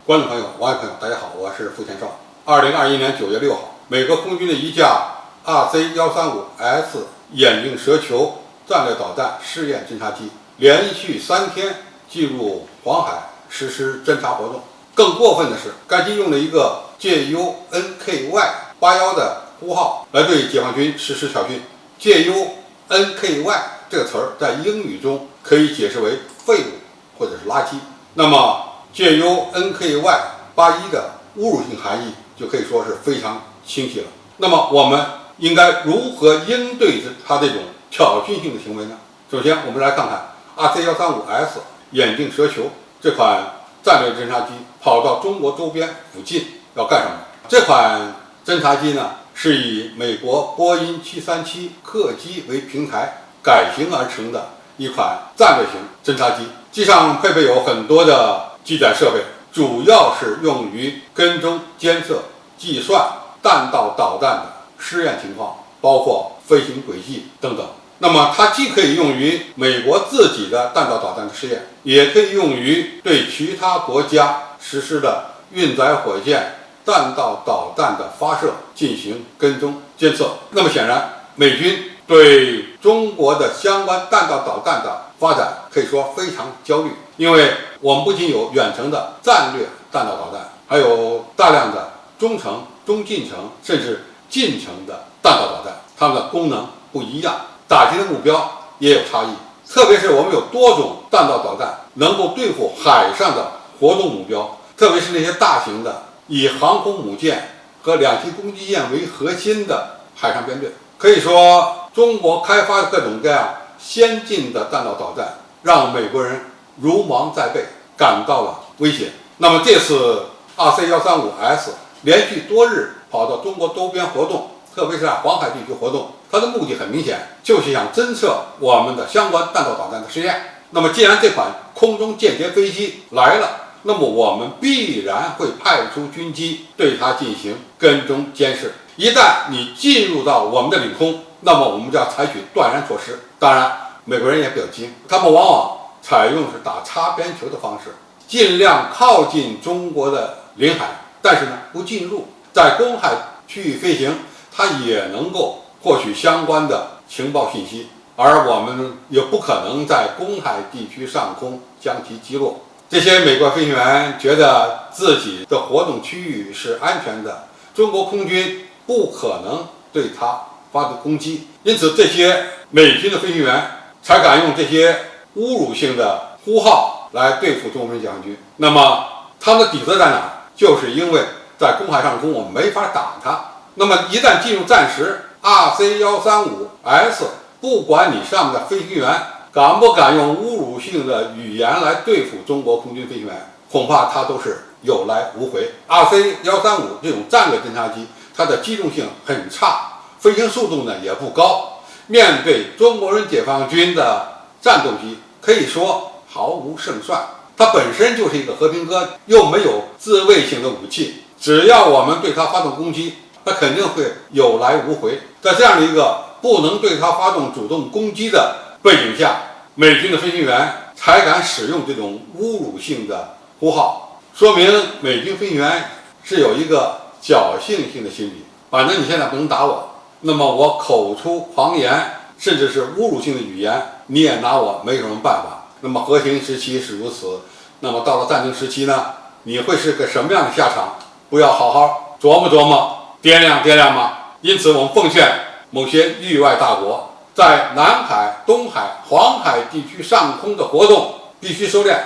观众朋友、网友朋友，大家好，我是付天少。2021年9月6号，美国空军的一架 RC-135S 眼镜蛇球战略导弹试验侦察机连续3天进入黄海实施侦察活动。更过分的是，该机用了一个 JUNKY81 的呼号来对解放军实施挑衅。JUNKY 这个词儿在英语中可以解释为废物或者是垃圾。那么 JUNKY81 的侮辱性含义就可以说是非常清晰了。那么我们应该如何应对它这种挑衅性的行为呢？首先，我们来看看 RC-135S 眼镜蛇球这款战略侦察机跑到中国周边附近要干什么？这款侦察机呢，是以美国波音737客机为平台改型而成的一款战略型侦察机，机上配备有很多的机载设备，主要是用于跟踪、监测、计算弹道导弹的试验情况，包括飞行轨迹等等。那么它既可以用于美国自己的弹道导弹的试验，也可以用于对其他国家实施的运载火箭弹道导弹的发射进行跟踪监测。那么显然，美军对中国的相关弹道导弹的发展可以说非常焦虑，因为我们不仅有远程的战略弹道导弹，还有大量的中程、中近程甚至近程的弹道导弹，它们的功能不一样，打击的目标也有差异。特别是我们有多种弹道导弹能够对付海上的活动目标，特别是那些大型的以航空母舰和两栖攻击舰为核心的海上编队。可以说，中国开发的各种各样先进的弹道导弹让美国人如芒在背，感到了威胁。那么这次 RC-135S 连续多日跑到中国周边活动，特别是在黄海地区活动，它的目的很明显，就是想侦测我们的相关弹道导弹的试验。那么既然这款空中间谍飞机来了，那么我们必然会派出军机对它进行跟踪监视。一旦你进入到我们的领空，那么我们就要采取断然措施。当然，美国人也比较精，他们往往采用是打擦边球的方式，尽量靠近中国的领海，但是呢不进入，在公海区域飞行，它也能够获取相关的情报信息，而我们也不可能在公海地区上空将其击落。这些美国飞行员觉得自己的活动区域是安全的，中国空军不可能对它发动攻击，因此这些美军的飞行员才敢用这些侮辱性的呼号来对付中国解放军。那么他们的底子在哪？就是因为在公海上空我们没法打它。那么一旦进入战时， RC-135S 不管你上面的飞行员敢不敢用侮辱性的语言来对付中国空军飞行员，恐怕他都是有来无回。 RC-135 这种战略侦察机，它的机动性很差，飞行速度呢也不高，面对中国人解放军的战斗机可以说毫无胜算。它本身就是一个和平鸽，又没有自卫性的武器，只要我们对它发动攻击，它肯定会有来无回。在这样的一个不能对它发动主动攻击的背景下，美军的飞行员才敢使用这种侮辱性的呼号，说明美军飞行员是有一个侥幸性的心理，反正你现在不能打我，那么我口出狂言甚至是侮辱性的语言，你也拿我没什么办法。那么和平时期是如此，那么到了战争时期呢，你会是个什么样的下场？不要好好琢磨琢磨，掂量掂量吗？因此我们奉劝某些域外大国，在南海、东海、黄海地区上空的活动必须收敛。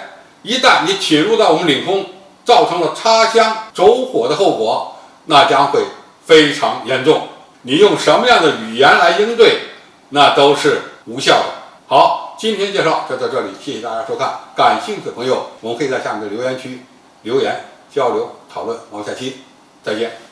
一旦你侵入到我们领空，造成了擦枪走火的后果，那将会非常严重。你用什么样的语言来应对，那都是无效的。好，今天介绍就到这里，谢谢大家收看。感兴趣的朋友，我们可以在下面的留言区留言交流讨论。我们下期再见。